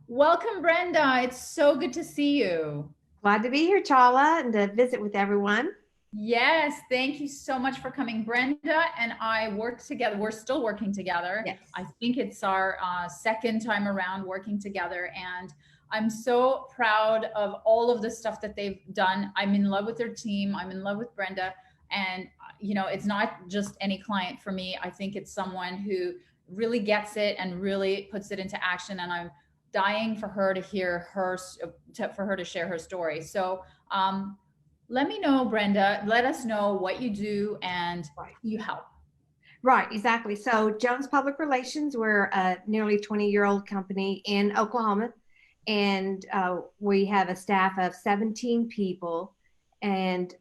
Welcome, Brenda. It's so good to see you. Glad to be here, Chala, and to visit with everyone. Yes, thank you so much for coming. Brenda and I worked together. We're still working together. Yes. I think it's our second time around working together. And I'm so proud of all of the stuff that they've done. I'm in love with their team. I'm in love with Brenda. And, it's not just any client for me. I think it's someone who really gets it and really puts it into action. And I'm dying for her to hear for her to share her story. So, let me know, Brenda. Let us know what you do and Right. who you help. Right, exactly. So, Jones Public Relations, we're a nearly 20-year-old company in Oklahoma, and we have a staff of 17 people. And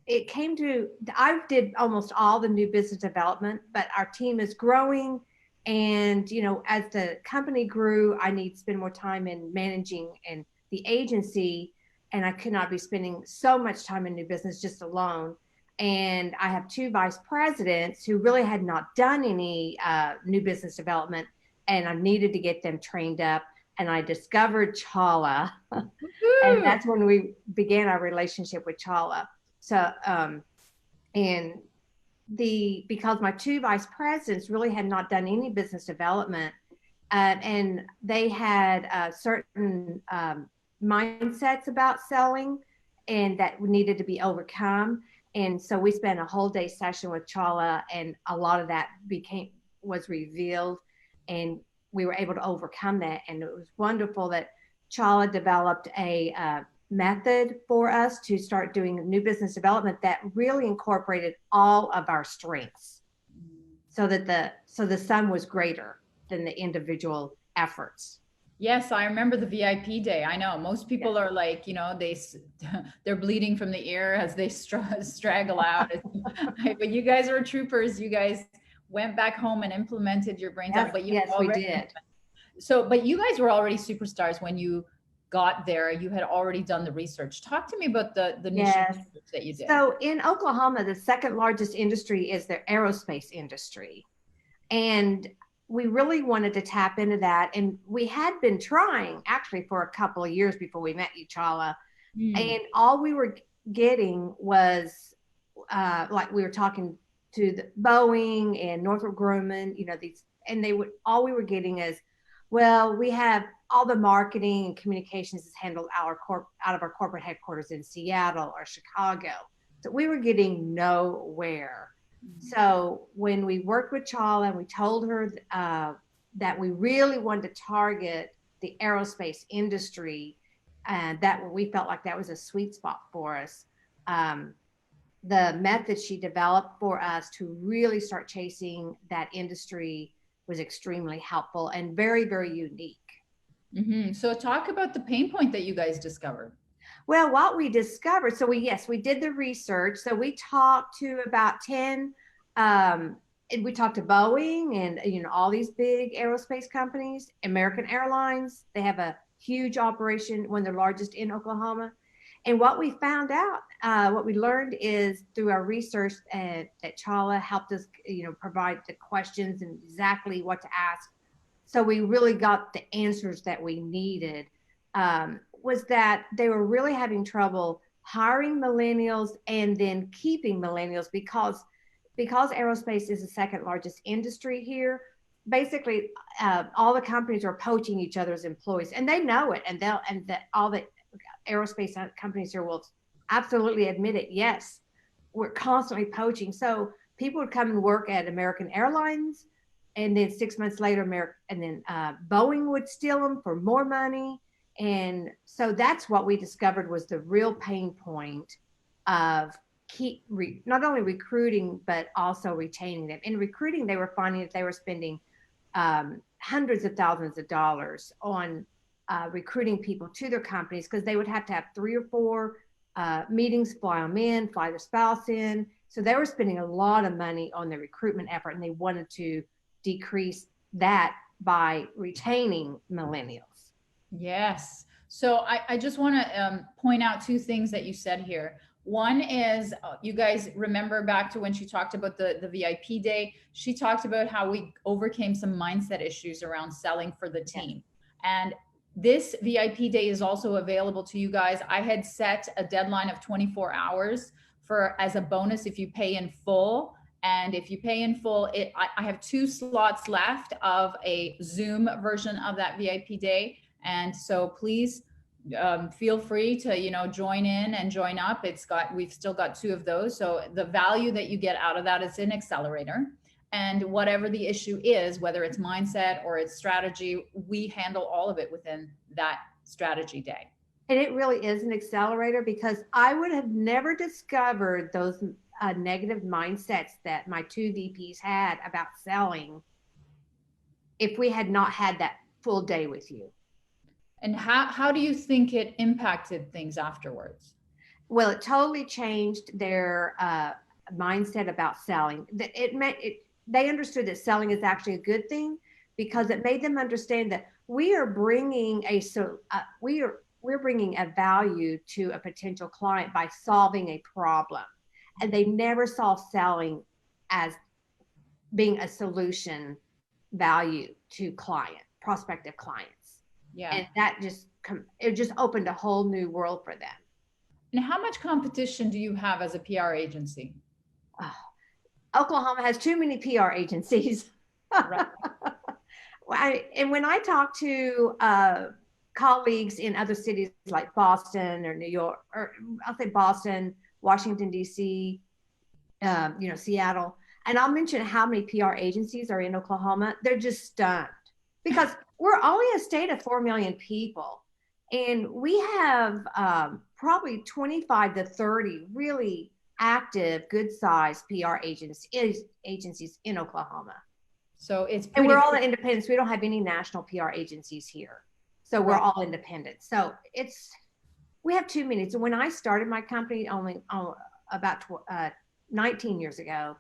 I did almost all the new business development, but our team is growing. And, as the company grew, I need to spend more time in managing and the agency. And I could not be spending so much time in new business just alone. And I have two vice presidents who really had not done any new business development, and I needed to get them trained up. And I discovered Chala, and Woo! that's when we began our relationship with Chala. So, and because my two vice presidents really had not done any business development, and they had certain mindsets about selling, and that needed to be overcome. And so we spent a whole day session with Chala, and a lot of that was revealed, and we were able to overcome that. And it was wonderful that Chala developed a method for us to start doing new business development that really incorporated all of our strengths, so that the sum was greater than the individual efforts. Yes, I remember the VIP day. I know most Yes. people are like, they're bleeding from the ear as they straggle out. But you guys were troopers. You guys went back home and implemented your brains out. Yes, But you yes, we already did. but you guys were already superstars when you got there. You had already done the research. Talk to me about the niche Yes. research that you did. So in Oklahoma, the second largest industry is the aerospace industry. And we really wanted to tap into that. And we had been trying actually for a couple of years before we met you, Chala. Hmm. And all we were getting was like we were talking to the Boeing and Northrop Grumman, these, and all we were getting is, well, we have all the marketing and communications is handled out of our corporate headquarters in Seattle or Chicago. So we were getting nowhere. So when we worked with Chala and we told her that we really wanted to target the aerospace industry, and that we felt like that was a sweet spot for us. Um, the method she developed for us to really start chasing that industry was extremely helpful and very, very unique. So talk about the pain point that you guys discovered. Well, what we discovered, so we did the research. So we talked to about 10, and we talked to Boeing and, all these big aerospace companies, American Airlines. They have a huge operation, one of the largest in Oklahoma. And what we found out, what we learned is through our research, that Chala helped us, provide the questions and exactly what to ask. So we really got the answers that we needed. Was that they were really having trouble hiring millennials and then keeping millennials, because aerospace is the second largest industry here. Basically, all the companies are poaching each other's employees, and they know it, and all the aerospace companies here will absolutely admit it. Yes, we're constantly poaching. So people would come and work at American Airlines, and then 6 months later, Boeing would steal them for more money. And so that's what we discovered was the real pain point of not only recruiting but also retaining them. In recruiting, they were finding that they were spending hundreds of thousands of dollars on recruiting people to their companies, because they would have to have 3 or 4 meetings, fly them in, fly their spouse in. So they were spending a lot of money on the recruitment effort, and they wanted to decrease that by retaining millennials. Yes. So I just want to point out two things that you said here. One is you guys remember back to when she talked about the VIP day. She talked about how we overcame some mindset issues around selling for the Yes. team. And This VIP day is also available to you guys. I had set a deadline of 24 hours for as a bonus if you pay in full. And if you pay in full, I have 2 slots left of a Zoom version of that VIP day. And so please feel free to, join in and join up. We've still got 2 of those. So the value that you get out of that is an accelerator. And whatever the issue is, whether it's mindset or it's strategy, we handle all of it within that strategy day. And it really is an accelerator, because I would have never discovered those negative mindsets that my 2 VPs had about selling if we had not had that full day with you. And how do you think it impacted things afterwards? Well, it totally changed their mindset about selling. They understood that selling is actually a good thing, because it made them understand that we are bringing we're bringing a value to a potential client by solving a problem. And they never saw selling as being a solution value to prospective clients. Yeah. And that it just opened a whole new world for them. And how much competition do you have as a PR agency? Oklahoma has too many PR agencies. Right. And when I talk to colleagues in other cities like Boston or New York, or I'll say Boston, Washington, D.C., Seattle, and I'll mention how many PR agencies are in Oklahoma, they're just stunned, because we're only a state of 4 million people. And we have probably 25 to 30 really active, good-sized PR agencies in Oklahoma. So and we're all independents. We don't have any national PR agencies here. So we're all independent. So we have 2 minutes. And when I started my company only about 19 years ago,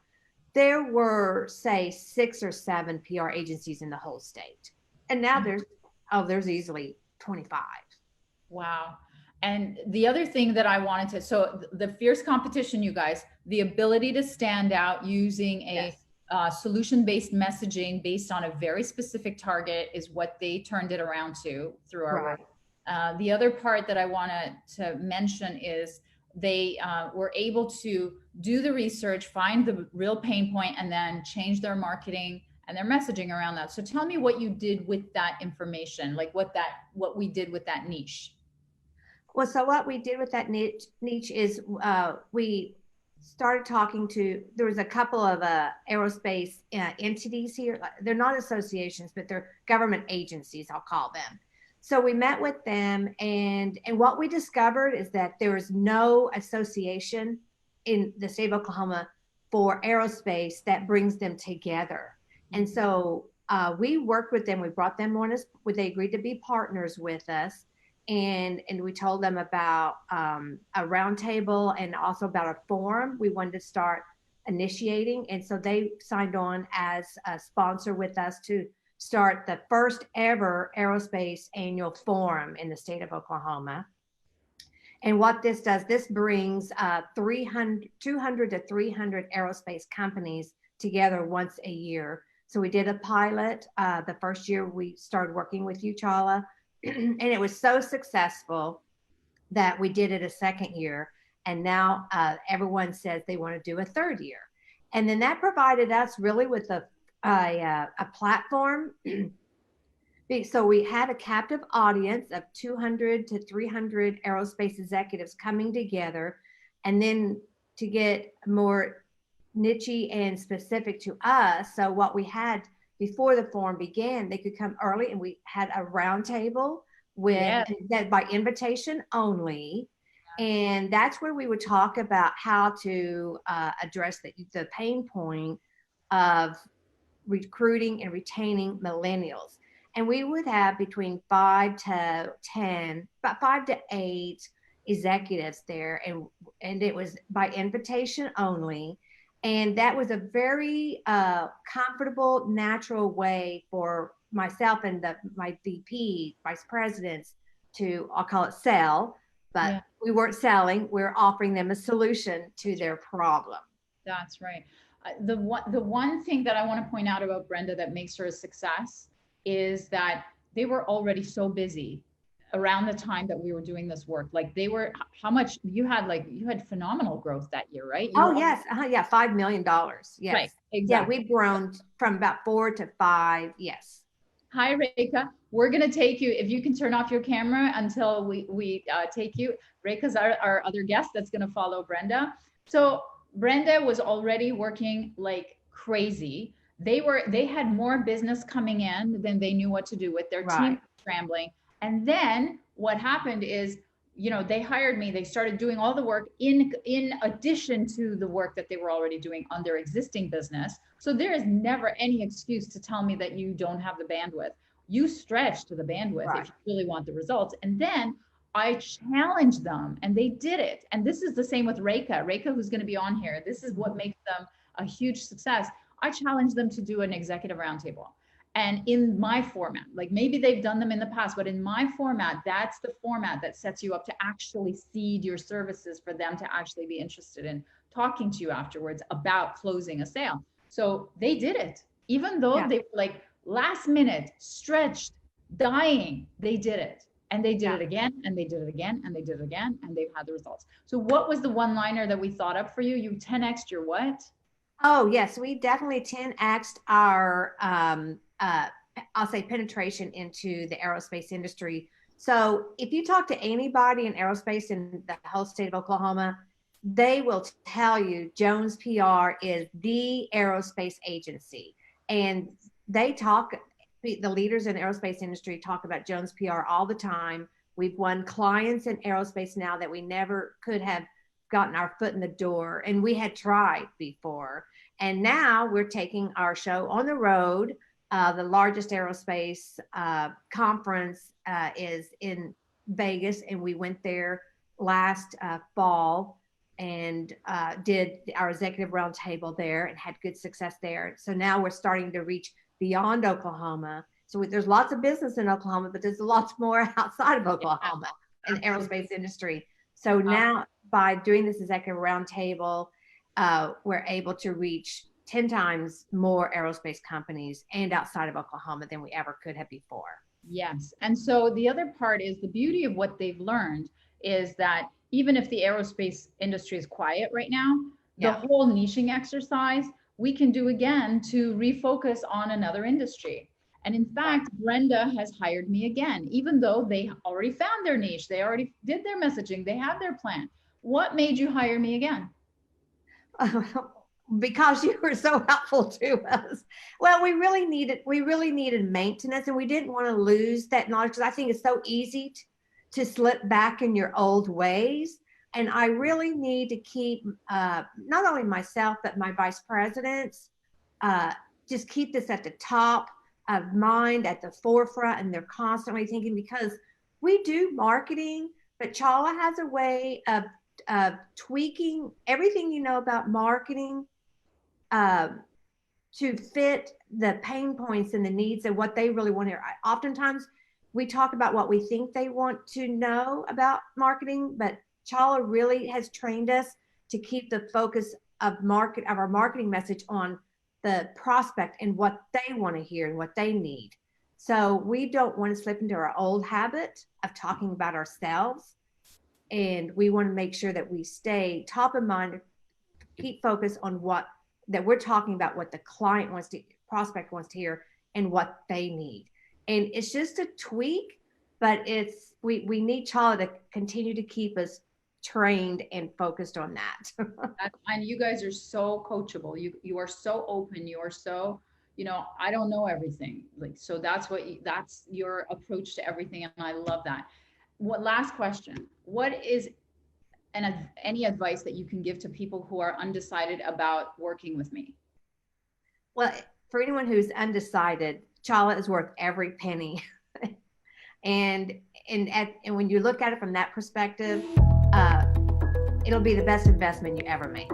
there were, say, 6 or 7 PR agencies in the whole state. And now there's easily 25. Wow. And the other thing that I wanted so the fierce competition, you guys, the ability to stand out using a solution-based messaging based on a very specific target is what they turned it around to through our work. The other part that I wanted to mention is they were able to do the research, find the real pain point, and then change their marketing and their messaging around that. So tell me what you did with that information, like what we did with that niche. Well, so what we did with that niche is we started talking there was a couple of aerospace entities here. They're not associations, but they're government agencies, I'll call them. So we met with them, and what we discovered is that there is no association in the state of Oklahoma for aerospace that brings them together. And so we worked with them. We brought them on they agreed to be partners with us. And we told them about a roundtable and also about a forum we wanted to start initiating. And so they signed on as a sponsor with us to start the first ever aerospace annual forum in the state of Oklahoma. And what this does, this brings 200 to 300 aerospace companies together once a year. So we did a pilot. The first year we started working with Uchala, and it was so successful that we did it a second year. And now everyone says they want to do a third year. And then that provided us really with a platform. So we had a captive audience of 200 to 300 aerospace executives coming together. And then to get more niche and specific to us, so what we had before the forum began, they could come early, and we had a roundtable that by invitation only. And that's where we would talk about how to address the pain point of recruiting and retaining millennials. And we would have between 5 to 10, about 5 to 8 executives there. And it was by invitation only. And that was a very comfortable, natural way for myself and my VP, vice presidents, I'll call it sell, but we weren't selling. We're offering them a solution to their problem. That's right. The one thing that I want to point out about Brenda that makes her a success is that they were already so busy around the time that we were doing this work, like they were, how much you had, like you had phenomenal growth that year, right? You Oh, were yes. Yeah. $5 million. Yes. right, Yeah. exactly. We've grown from about 4 to 5. Yes. Hi, Reka. We're going to take you, if you can turn off your camera until we take you. Reka's our other guest that's going to follow Brenda. So Brenda was already working like crazy. They had more business coming in than they knew what to do with. Their team Right. was scrambling. And then what happened is, you know, they hired me. They started doing all the work in addition to the work that they were already doing on their existing business. So there is never any excuse to tell me that you don't have the bandwidth. You stretch to the bandwidth Right. if you really want the results. And then I challenged them and they did it. And this is the same with Reka. Reka, who's going to be on here. This is what makes them a huge success. I challenged them to do an executive roundtable. And in my format, like maybe they've done them in the past, but in my format, that's the format that sets you up to actually seed your services for them to actually be interested in talking to you afterwards about closing a sale. So they did it, even though Yeah. they were like last minute, stretched, dying, they did it. And they did Yeah. it again, and they did it again, and they did it again, and they've had the results. So what was the one-liner that we thought up for you? You 10x'd your what? Oh, yes. We definitely 10x'd our, I'll say, penetration into the aerospace industry. So if you talk to anybody in aerospace in the whole state of Oklahoma, they will tell you Jones PR is the aerospace agency. And they talk, the leaders in the aerospace industry talk about Jones PR all the time. We've won clients in aerospace now that we never could have gotten our foot in the door, and we had tried before. And now we're taking our show on the road. The largest aerospace conference is in Vegas, and we went there last fall and did our executive roundtable there and had good success there. So now we're starting to reach beyond Oklahoma. So there's lots of business in Oklahoma, but there's lots more outside of Oklahoma in the aerospace industry. So now by doing this executive roundtable, we're able to reach 10 times more aerospace companies and outside of Oklahoma than we ever could have before. Yes. And so the other part is the beauty of what they've learned is that even if the aerospace industry is quiet right now, the whole niching exercise we can do again to refocus on another industry. And in fact, Brenda has hired me again, even though they already found their niche, they already did their messaging, they had their plan. What made you hire me again? Because you were so helpful to us. Well, we really needed maintenance, and we didn't want to lose that knowledge, because I think it's so easy to slip back in your old ways. And I really need to keep not only myself, but my vice presidents, just keep this at the top of mind, at the forefront, and they're constantly thinking, because we do marketing, but Chala has a way of tweaking everything you know about marketing to fit the pain points and the needs and what they really want to hear. Oftentimes we talk about what we think they want to know about marketing, but Chala really has trained us to keep the focus of our marketing message on the prospect and what they want to hear and what they need. So we don't want to slip into our old habit of talking about ourselves. And we want to make sure that we stay top of mind, keep focused on that we're talking about what the prospect wants to hear and what they need. And it's just a tweak, but we need Chala to continue to keep us trained and focused on that. And you guys are so coachable. You are so open. You are so, I don't know everything. Like, so that's your approach to everything. And I love that. Last question. What is any advice that you can give to people who are undecided about working with me? Well, for anyone who's undecided, Chala is worth every penny. and when you look at it from that perspective, it'll be the best investment you ever make.